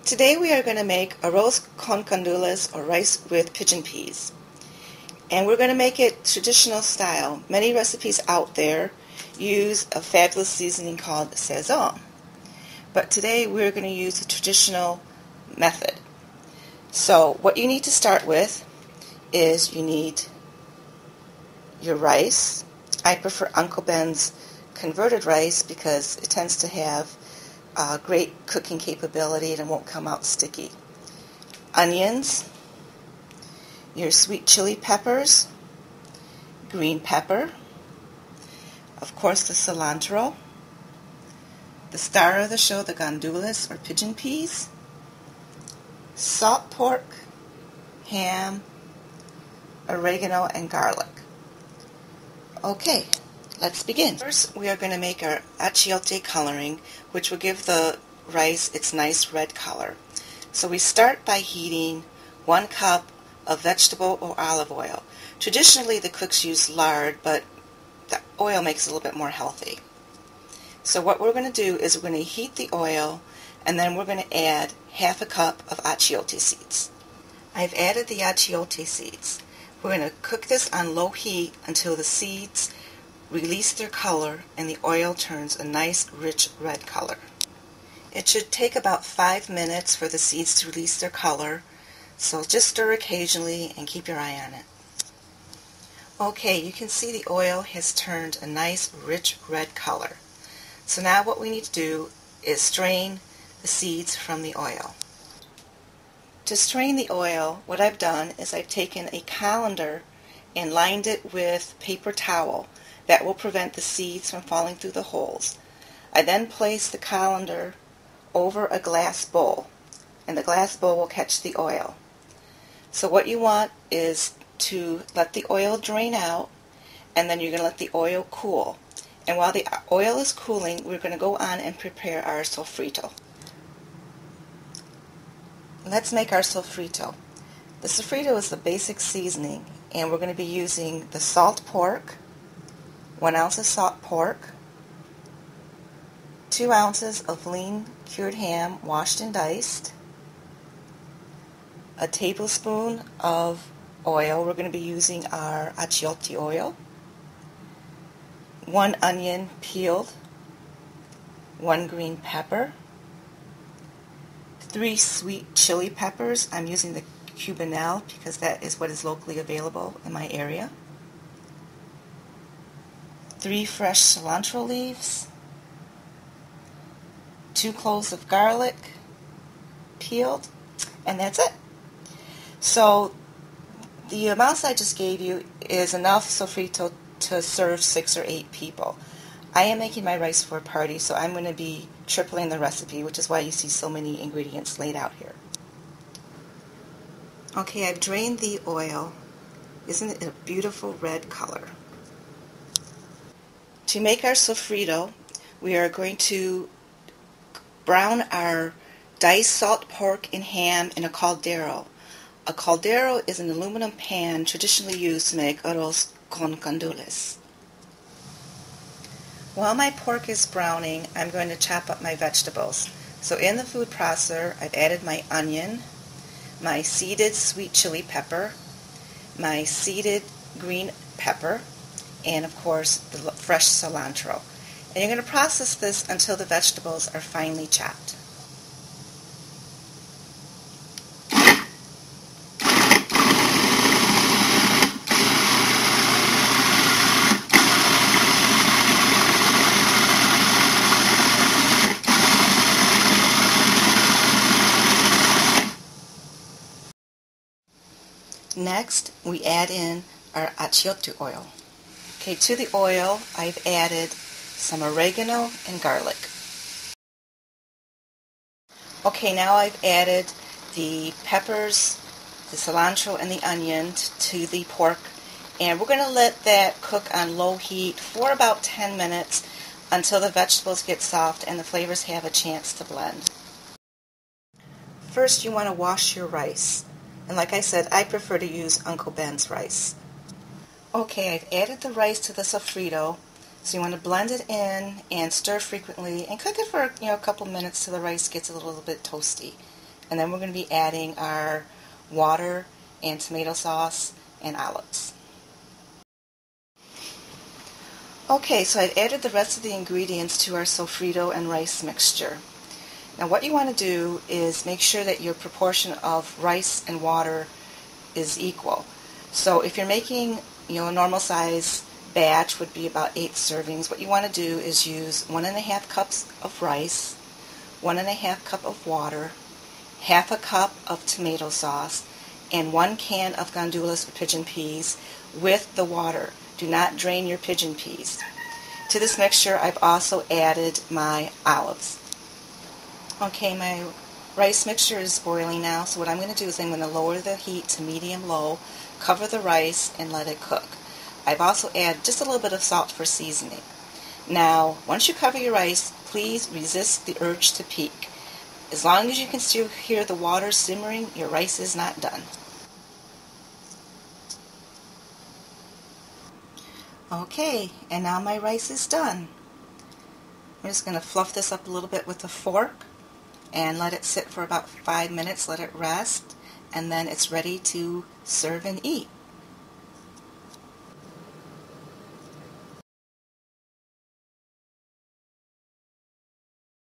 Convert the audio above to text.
Today we are going to make arroz con gandules, or rice with pigeon peas. And we're going to make it traditional style. Many recipes out there use a fabulous seasoning called Sazon. But today we're going to use the traditional method. So what you need to start with is you need your rice. I prefer Uncle Ben's converted rice because it tends to have great cooking capability and it won't come out sticky. Onions, your sweet chili peppers, green pepper, of course the cilantro, the star of the show, the gandules or pigeon peas, salt pork, ham, oregano, and garlic. Okay, let's begin. First, we are going to make our achiote coloring, which will give the rice its nice red color. So we start by heating 1 cup of vegetable or olive oil. Traditionally, the cooks use lard, but the oil makes it a little bit more healthy. So what we're going to do is we're going to heat the oil, and then we're going to add 1/2 cup of achiote seeds. I've added the achiote seeds. We're going to cook this on low heat until the seeds release their color and the oil turns a nice rich red color. It should take about 5 minutes for the seeds to release their color, so just stir occasionally and keep your eye on it. Okay, you can see the oil has turned a nice rich red color. So now what we need to do is strain the seeds from the oil. To strain the oil, what I've done is I've taken a colander and lined it with paper towel. That will prevent the seeds from falling through the holes. I then place the colander over a glass bowl, and the glass bowl will catch the oil. So what you want is to let the oil drain out, and then you're going to let the oil cool. And while the oil is cooling, we're going to go on and prepare our sofrito. Let's make our sofrito. The sofrito is the basic seasoning, and we're going to be using the salt pork, 1 ounce of salt pork, 2 ounces of lean cured ham washed and diced, a tablespoon of oil. We're going to be using our achiote oil, 1 onion peeled, 1 green pepper, 3 sweet chili peppers. I'm using the Cubanelle because that is what is locally available in my area. 3 fresh cilantro leaves, 2 cloves of garlic peeled, and that's it. So the amounts I just gave you is enough sofrito to serve 6 or 8 people. I am making my rice for a party, so I'm going to be tripling the recipe, which is why you see so many ingredients laid out here. Okay, I've drained the oil. Isn't it a beautiful red color? To make our sofrito, we are going to brown our diced salt pork and ham in a caldero. A caldero is an aluminum pan traditionally used to make arroz con gandules. While my pork is browning, I'm going to chop up my vegetables. So in the food processor, I've added my onion, my seeded sweet chili pepper, my seeded green pepper, and of course the fresh cilantro. And you're going to process this until the vegetables are finely chopped. Next, we add in our achiote oil. Okay, to the oil, I've added some oregano and garlic. Okay, now I've added the peppers, the cilantro, and the onion to the pork, and we're going to let that cook on low heat for about 10 minutes until the vegetables get soft and the flavors have a chance to blend. First, you want to wash your rice. And like I said, I prefer to use Uncle Ben's rice. Okay, I've added the rice to the sofrito. So you want to blend it in and stir frequently and cook it for a couple minutes till the rice gets a little bit toasty. and then we're going to be adding our water and tomato sauce and olives. Okay, so I've added the rest of the ingredients to our sofrito and rice mixture. Now what you want to do is make sure that your proportion of rice and water is equal. So if you're making, a normal size batch would be about 8 servings, what you want to do is use 1.5 cups of rice, 1.5 cup of water, half a cup of tomato sauce, and 1 can of gandules or pigeon peas with the water. Do not drain your pigeon peas. To this mixture I've also added my olives. Okay, my rice mixture is boiling now, so what I'm going to do is I'm going to lower the heat to medium-low, cover the rice, and let it cook. I've also added just a little bit of salt for seasoning. Now, once you cover your rice, please resist the urge to peek. As long as you can still hear the water simmering, your rice is not done. Okay, and now my rice is done. I'm just going to fluff this up a little bit with a fork and let it sit for about 5 minutes, let it rest, and then it's ready to serve and eat.